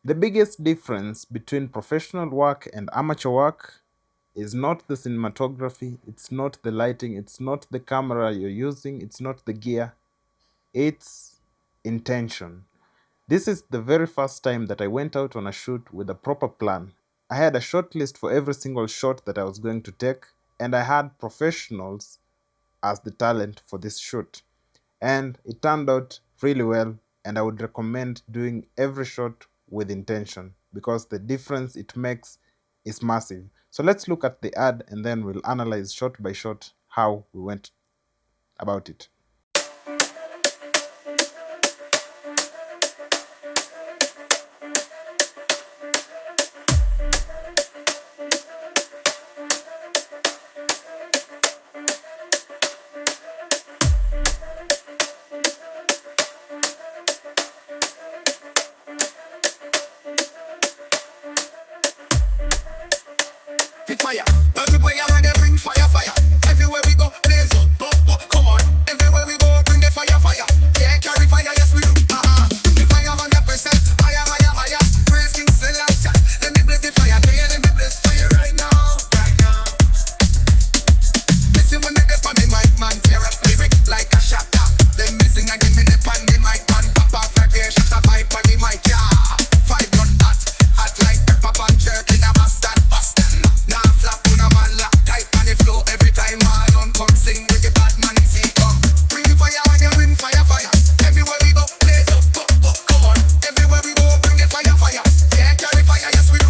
The biggest difference between professional work and amateur work is not the cinematography, it's not the lighting, it's not the camera you're using, it's not the gear, it's intention. This is the very first time that I went out on a shoot with a proper plan. I had a short list for every single shot that I was going to take, and I had professionals as the talent for this shoot. And it turned out really well, and I would recommend doing every shot with intention because the difference it makes is massive. So let's look at the ad and then we'll analyze shot by shot how we went about it. Big fire. Everywhere I want to bring fire, fire. Everywhere we go, blaze up, come on. Everywhere we go, bring the fire, fire. Yeah, carry fire, yes we do. The fire 100%, higher, higher, higher. Praise King Selassie. Let me blaze the fire, let me blaze fire right now, right now. Listen when they dip on the mic, man, tear up lyric like a shatter. Them missing again, me dip on the mic, man. Pop off like a shut up, pipe on the mic, yeah. Five gun hot, hot like pepper pan jerk in a bastard. Now flap on a man lock tight on the floor every time man on come sing with the bad man see come. Bring the fire when you bring fire, fire. Everywhere we go, blaze up, come on. Everywhere we go, bring the fire, fire. Yeah, carry fire, yes we do.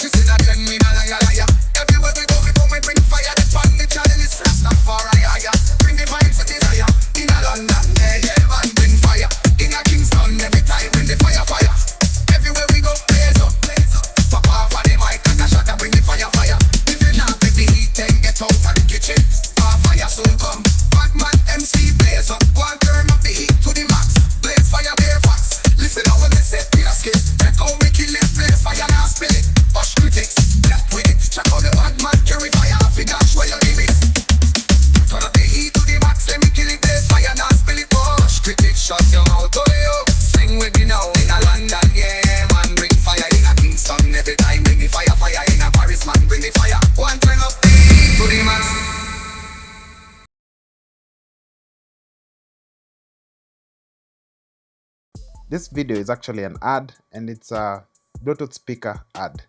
This is a ten me na liar, liar. Everywhere we go, we bring fire. The pan the channel is fast not far higher. Bring the vibes to desire. In a London, yeah, man, bring fire. In a Kingston, every time bring the fire, fire. Everywhere we go, blaze up, blaze up. Pop off on the mic and a shot and bring the fire, fire. If you not take the heat, then get out of the kitchen. Fire soon come. Batman MC blaze up. Go and turn up the heat to the max. Blaze fire, bare facts. Listen how when they say be a skit. Check how we kill it, blaze fire now spill it. Hush critics, black with it. Check how the Batman carry fire off it. Dash where your limits. Turn up the heat to the max. Let me kill it, blaze fire now spill it. Hush critics, shut your mouth, oh yo. Sing with me now in a London, yeah. Man bring fire in a Kingston every time. Bring the fire, fire in a Paris, man bring the fire. One turn up the heat to the max. This video is actually an ad and it's a Bluetooth speaker ad.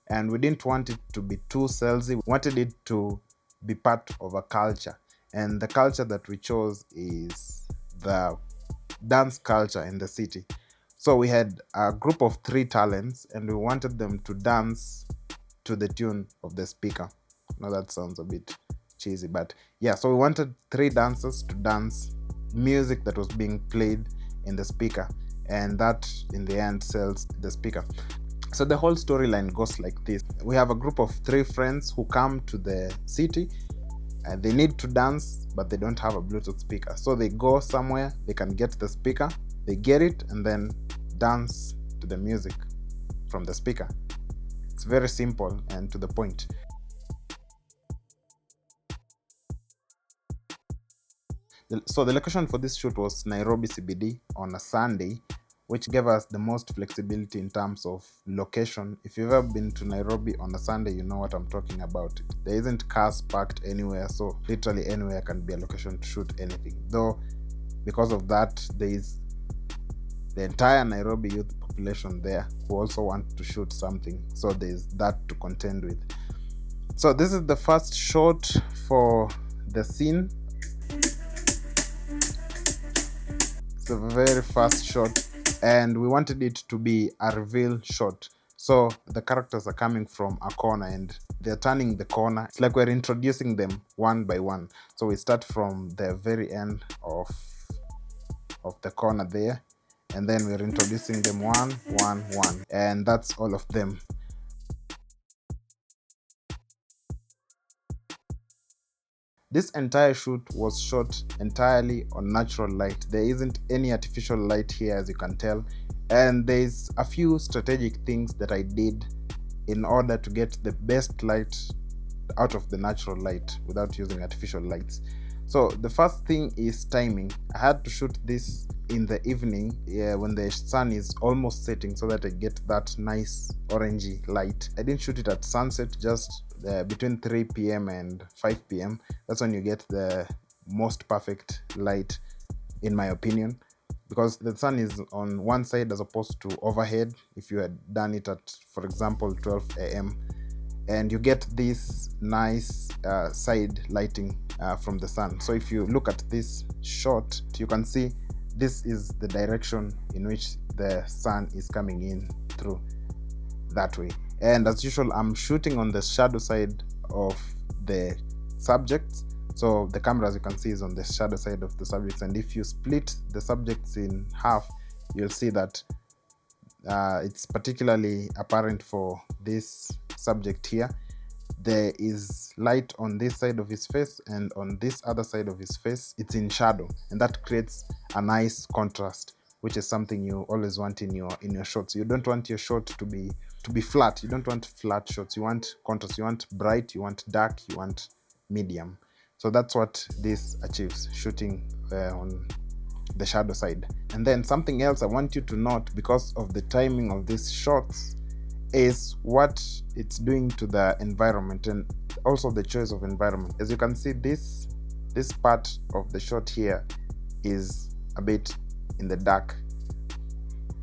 And we didn't want it to be too salesy. We wanted it to be part of a culture. And the culture that we chose is the dance culture in the city. So we had a group of 3 talents and we wanted them to dance to the tune of the speaker. Now that sounds a bit cheesy, but yeah, so we wanted 3 dancers to dance music that was being played in the speaker, and that in the end sells the speaker. So the whole storyline goes like this. We have a group of 3 friends who come to the city and they need to dance, but they don't have a Bluetooth speaker. So they go somewhere, they can get the speaker, they get it, and then dance to the music from the speaker. It's very simple and to the point. So the location for this shoot was Nairobi CBD on a Sunday, which gave us the most flexibility in terms of location. If you've ever been to Nairobi on a Sunday, you know what I'm talking about. There isn't cars parked anywhere, so literally anywhere can be a location to shoot anything. Though, because of that, there is the entire Nairobi youth population there who also want to shoot something, so there's that to contend with. So this is the first shot for the scene. It's the very first shot, and we wanted it to be a reveal shot. So the characters are coming from a corner and they're turning the corner. It's like we're introducing them one by one. So we start from the very end of the corner there, and then we're introducing them one, and that's all of them. This entire shoot was shot entirely on natural light. There isn't any artificial light here, as you can tell, and there's a few strategic things that I did in order to get the best light out of the natural light without using artificial lights. So the first thing is timing. I had to shoot this in the evening, when the sun is almost setting, so that I get that nice orangey light. I didn't shoot it at sunset, just between 3 p.m. and 5 p.m. That's when you get the most perfect light, in my opinion, because the sun is on one side as opposed to overhead. If you had done it at, for example, 12 a.m., and you get this nice side lighting from the sun. So if you look at this shot, you can see this is the direction in which the sun is coming in through, that way. And as usual, I'm shooting on the shadow side of the subjects. So the camera, as you can see, is on the shadow side of the subjects, and if you split the subjects in half, you'll see that it's particularly apparent for this subject here. There is light on this side of his face, and on this other side of his face it's in shadow, and that creates a nice contrast, which is something you always want in your shots. You don't want your shot to be flat. You don't want flat shots. You want contrast. You want bright, you want dark, you want medium. So that's what this achieves, shooting on the shadow side. And then something else I want you to note, because of the timing of these shots, is what it's doing to the environment, and also the choice of environment. As you can see, this part of the shot here is a bit in the dark,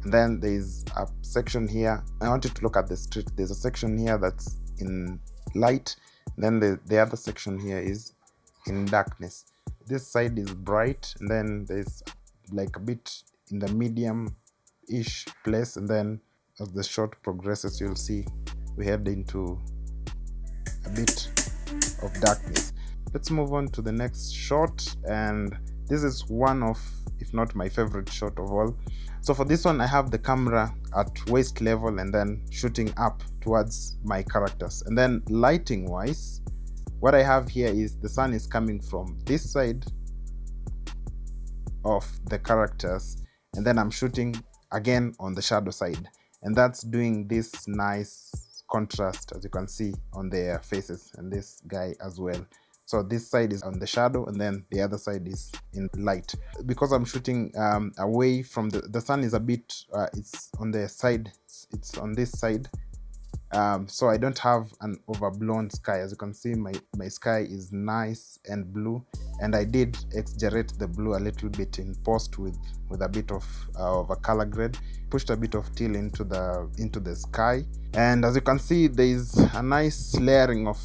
and then there's a section here. I want you to look at the street. There's a section here that's in light, then the other section here is in darkness. This side is bright, and then there's like a bit in the medium-ish place, and then as the shot progresses, you'll see we head into a bit of darkness. Let's move on to the next shot, and this is one of, if not my favorite shot of all. So for this one, I have the camera at waist level and then shooting up towards my characters. And then lighting wise, what I have here is the sun is coming from this side of the characters, and then I'm shooting again on the shadow side, and that's doing this nice contrast, as you can see, on their faces, and this guy as well. So this side is on the shadow, and then the other side is in light. Because I'm shooting away from the sun is a bit it's on the side, it's on this side, so I don't have an overblown sky. As you can see, my sky is nice and blue, and I did exaggerate the blue a little bit in post with a bit of a color grade, pushed a bit of teal into the sky. And as you can see, there is a nice layering of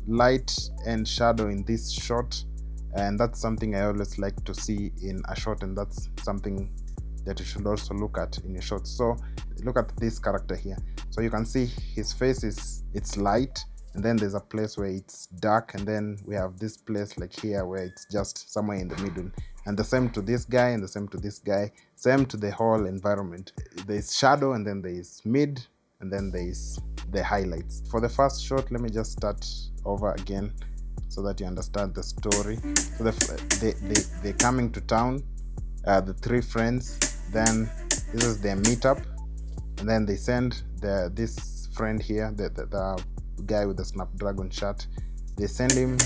light and shadow in this shot, and that's something I always like to see in a shot, and that's something that you should also look at in your shots. So look at this character here. So you can see his face it's light, and then there's a place where it's dark, and then we have this place like here where it's just somewhere in the middle. And the same to this guy, and the same to this guy, same to the whole environment. There's shadow, and then there's mid, and then there's the highlights. For the first shot, let me just start over again so that you understand the story. So they're coming to town, the three friends. Then this is their meetup, and then they send this friend here, the guy with the Snapdragon shirt. They send him,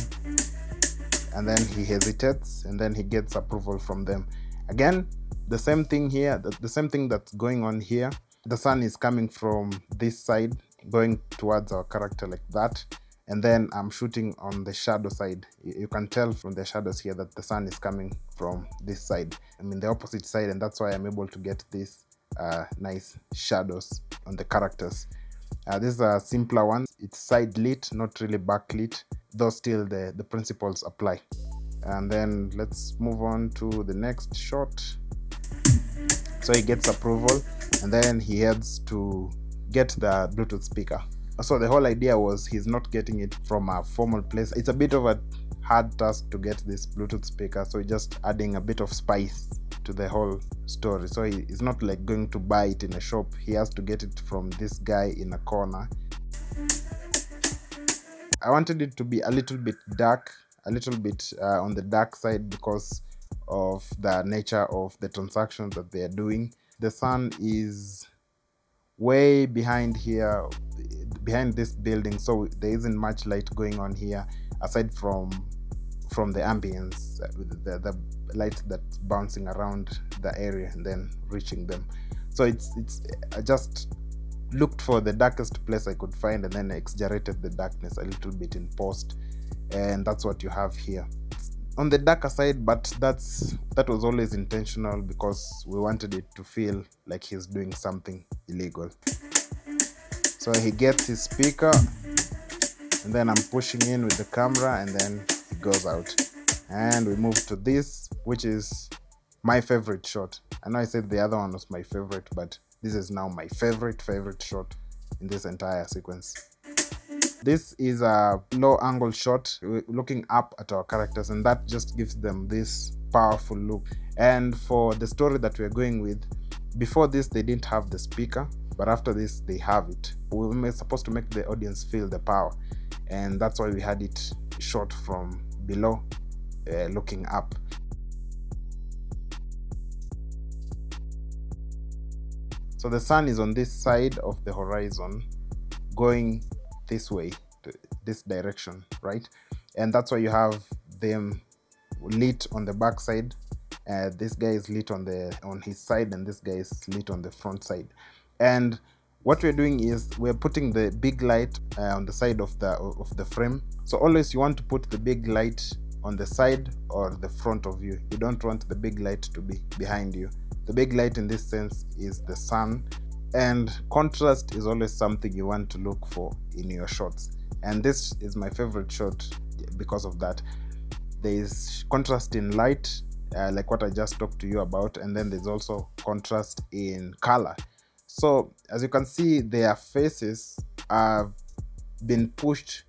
and then he hesitates, and then he gets approval from them. Again, the same thing here, the same thing that's going on here. The sun is coming from this side, going towards our character like that, and then I'm shooting on the shadow side. You can tell from the shadows here that the sun is coming from this side, I mean the opposite side, and that's why I'm able to get these nice shadows on the characters. This is a simpler one. It's side lit, not really backlit, though still the principles apply. And then let's move on to the next shot. So he gets approval, and then he heads to get the Bluetooth speaker. So the whole idea was he's not getting it from a formal place. It's a bit of a hard task to get this Bluetooth speaker, so just adding a bit of spice to the whole story. So he's not like going to buy it in a shop. He has to get it from this guy in a corner. I wanted it to be a little bit dark, a little bit on the dark side, because of the nature of the transactions that they are doing. The sun is way behind here, behind this building, so there isn't much light going on here aside from from the ambience, the light that's bouncing around the area and then reaching them. So it's I just looked for the darkest place I could find and then exaggerated the darkness a little bit in post, and that's what you have here on the darker side. But that was always intentional because we wanted it to feel like he's doing something illegal. So he gets his speaker, and then I'm pushing in with the camera, and then he goes out. And we move to this, which is my favorite shot. I know I said the other one was my favorite, but this is now my favorite shot in this entire sequence. This is a low angle shot looking up at our characters, and that just gives them this powerful look. And for the story that we're going with, before this they didn't have the speaker, but after this they have it. We were supposed to make the audience feel the power, and that's why we had it shot from below, looking up. So the sun is on this side of the horizon, going this way, this direction, right? And that's why you have them lit on the back side. This guy is lit on his side, and this guy is lit on the front side. And what we're doing is we're putting the big light on the side of the frame. So always you want to put the big light on the side or the front of you. You don't want the big light to be behind you. The big light in this sense is the sun, and contrast is always something you want to look for in your shots. And this is my favorite shot because of that. There is contrast in light, like what I just talked to you about, and then there's also contrast in color. So as you can see, their faces have been pushed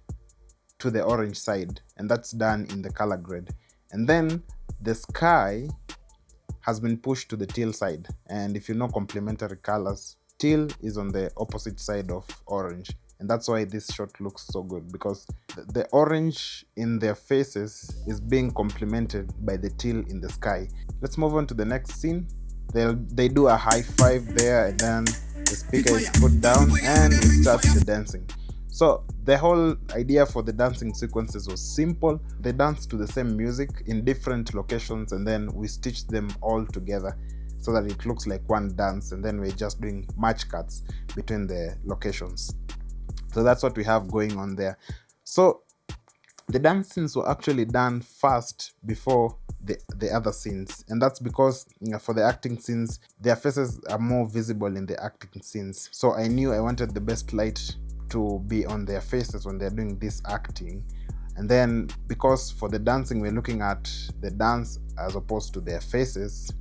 to the orange side, and that's done in the color grade. And then the sky has been pushed to the teal side, and if you know complementary colors, teal is on the opposite side of orange, and that's why this shot looks so good, because the orange in their faces is being complemented by the teal in the sky. Let's move on to the next scene. They do a high five there, and then the speaker is put down and we start the dancing. So the whole idea for the dancing sequences was simple. They dance to the same music in different locations, and then we stitch them all together so that it looks like one dance, and then we're just doing match cuts between the locations. So that's what we have going on there. So the dance scenes were actually done first before the other scenes, and that's because, you know, for the acting scenes, their faces are more visible in the acting scenes. So I knew I wanted the best light to be on their faces when they're doing this acting. And then because for the dancing we're looking at the dance as opposed to their faces,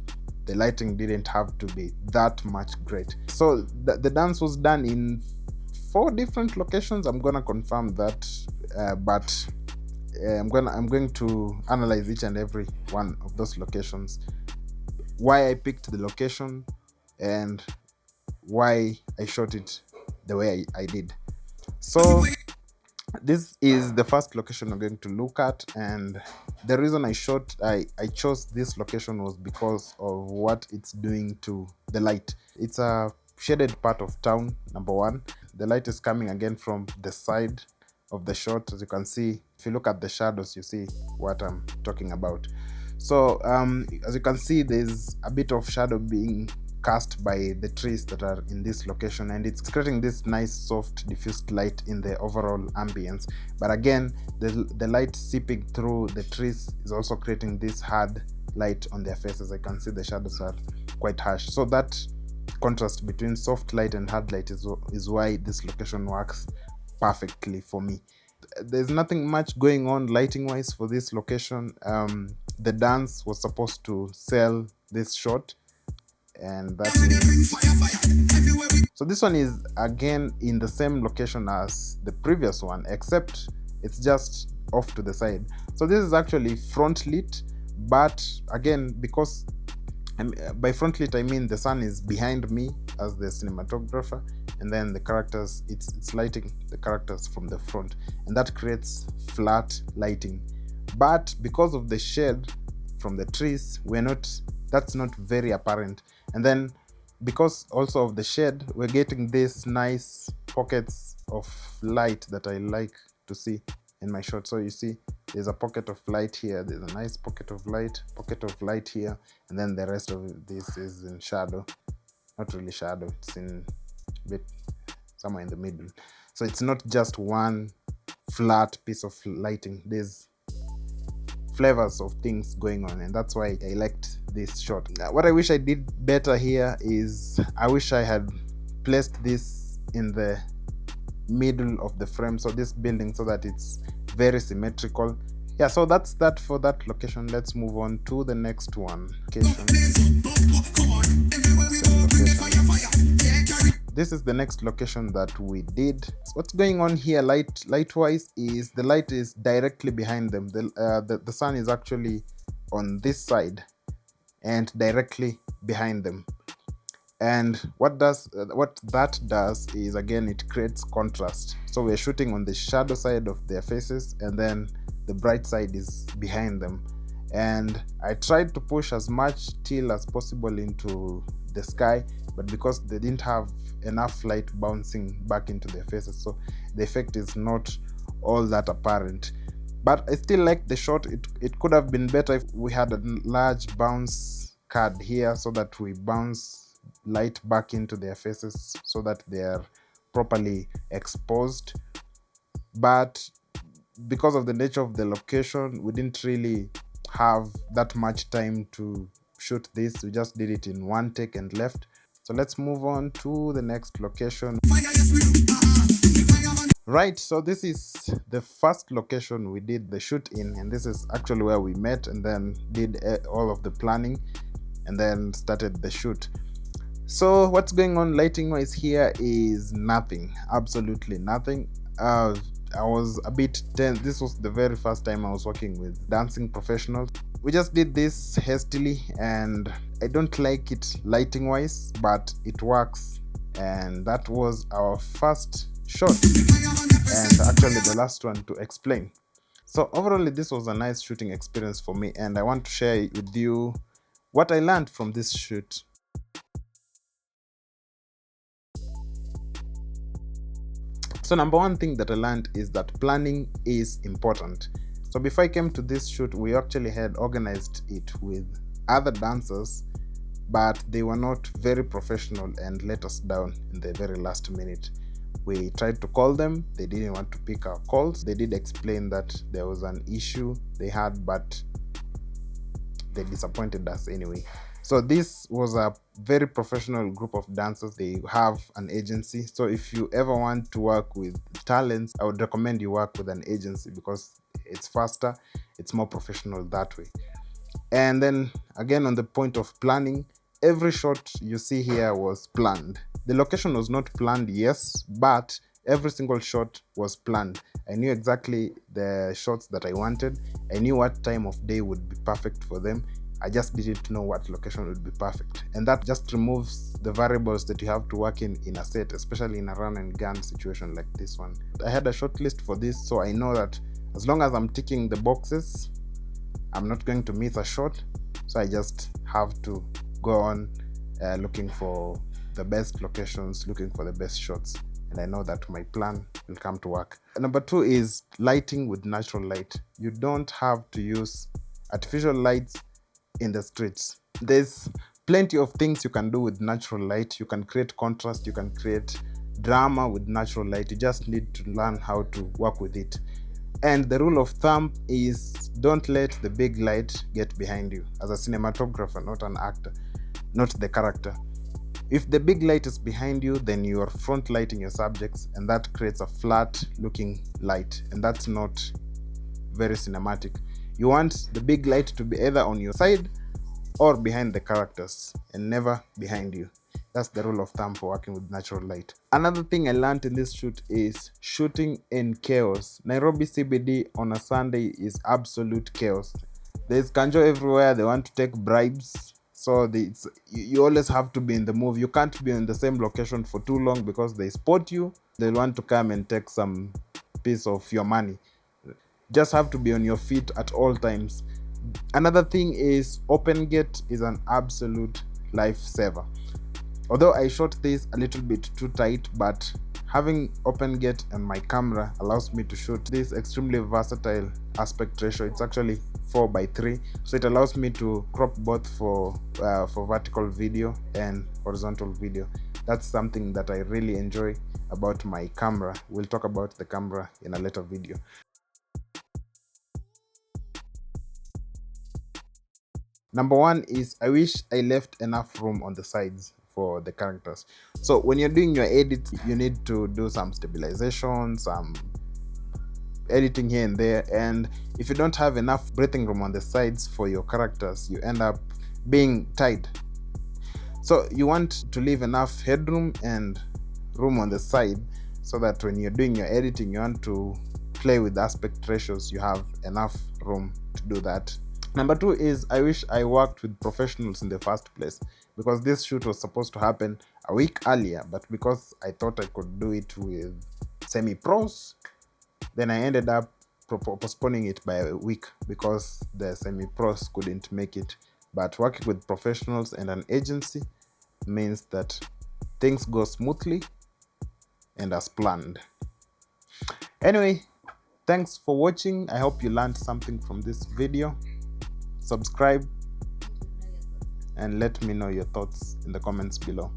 the lighting didn't have to be that much great. So the dance was done in 4 different locations. I'm gonna confirm that, but I'm going to analyze each and every one of those locations, why I picked the location, and why I shot it the way I did. So this is the first location I'm going to look at, and the reason I chose this location was because of what it's doing to the light. It's a shaded part of town, number one. The light is coming again from the side of the shot. As you can see, if you look at the shadows, you see what I'm talking about. So as you can see, there's a bit of shadow being cast by the trees that are in this location, and it's creating this nice soft diffused light in the overall ambience. But again, the light seeping through the trees is also creating this hard light on their faces. I can see the shadows are quite harsh, so that contrast between soft light and hard light is why this location works perfectly for me. There's nothing much going on lighting wise for this location. The dance was supposed to sell this shot, and that is, so this one is again in the same location as the previous one, except it's just off to the side. So this is actually front lit, but again, because by front lit I mean the sun is behind me as the cinematographer, and then the characters, it's lighting the characters from the front, and that creates flat lighting. But because of the shade from the trees, that's not very apparent. And then because also of the shade, we're getting these nice pockets of light that I like to see. in my shot. So you see there's a pocket of light here, there's a nice pocket of light here, and then the rest of this is in shadow. Not really shadow, it's in bit somewhere in the middle. So it's not just one flat piece of lighting, there's flavors of things going on, and that's why I liked this shot. What I wish I did better here is I wish I had placed this in the middle of the frame, so this building, so that it's very symmetrical. Yeah, so that's that for that location. Let's move on to the next one. This is the next location that we did. So what's going on here light wise is the light is directly behind them. The sun is actually on this side and directly behind them. And what that does is, again, it creates contrast. So we're shooting on the shadow side of their faces, and then the bright side is behind them. And I tried to push as much teal as possible into the sky, but because they didn't have enough light bouncing back into their faces, so the effect is not all that apparent. But I still like the shot. It could have been better if we had a large bounce card here, so that we bounce light back into their faces so that they are properly exposed. But because of the nature of the location, we didn't really have that much time to shoot this. We just did it in one take and left. So let's move on to the next location. Right, so this is the first location we did the shoot in, and this is actually where we met and then did all of the planning and then started the shoot. So what's going on lighting wise here is nothing, absolutely nothing. I was a bit tense. This was the very first time I was working with dancing professionals. We just did this hastily, and I don't like it lighting wise, but it works. And that was our first shot, and actually the last one to explain. So overall, this was a nice shooting experience for me, and I want to share with you what I learned from this shoot. So number one thing that I learned is that planning is important. So before I came to this shoot, we actually had organized it with other dancers, but they were not very professional and let us down in the very last minute. We tried to call them, they didn't want to pick our calls. They did explain that there was an issue they had, but they disappointed us anyway. So this was a very professional group of dancers. They have an agency. So if you ever want to work with talents, I would recommend you work with an agency, because it's faster, it's more professional that way. And then again, on the point of planning, every shot you see here was planned. The location was not planned, yes, but every single shot was planned. I knew exactly the shots that I wanted. I knew what time of day would be perfect for them. I just didn't know what location would be perfect. And that just removes the variables that you have to work in a set, especially in a run and gun situation like this one. I had a short list for this, so I know that as long as I'm ticking the boxes, I'm not going to miss a shot. So I just have to go on looking for the best locations, looking for the best shots, and I know that my plan will come to work. Number two is lighting with natural light. You don't have to use artificial lights in the streets. There's plenty of things you can do with natural light. You can create contrast, you can create drama with natural light. You just need to learn how to work with it. And the rule of thumb is, don't let the big light get behind you. As a cinematographer, not an actor, not the character. If the big light is behind you, then you are front lighting your subjects, and that creates a flat looking light, and that's not very cinematic. You want the big light to be either on your side or behind the characters, and never behind you. That's the rule of thumb for working with natural light. Another thing I learned in this shoot is shooting in chaos. Nairobi CBD on a Sunday is absolute chaos. There's kanjo everywhere. They want to take bribes. So you always have to be in the move. You can't be in the same location for too long, because they spot you. They'll want to come and take some piece of your money. Just have to be on your feet at all times. Another thing is, open gate is an absolute lifesaver. Although I shot this a little bit too tight, but Having open gate on my camera allows me to shoot this extremely versatile aspect ratio. It's actually 4:3, so it allows me to crop both for vertical video and horizontal video. That's something that I really enjoy about my camera. We'll talk about the camera in a later video. Number one is I wish I left enough room on the sides for the characters. So when you're doing your edits, you need to do some stabilization, some editing here and there, and if you don't have enough breathing room on the sides for your characters, you end up being tight. So you want to leave enough headroom and room on the side so that when you're doing your editing, you want to play with aspect ratios, you have enough room to do that. Number two is I wish I worked with professionals in the first place, because this shoot was supposed to happen a week earlier, but because I thought I could do it with semi-pros, then I ended up postponing it by a week because the semi-pros couldn't make it. But working with professionals and an agency means that things go smoothly and as planned. Anyway, thanks for watching. I hope you learned something from this video. Subscribe and let me know your thoughts in the comments below.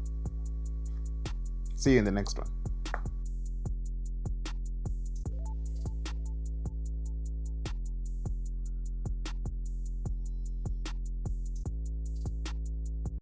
See you in the next one.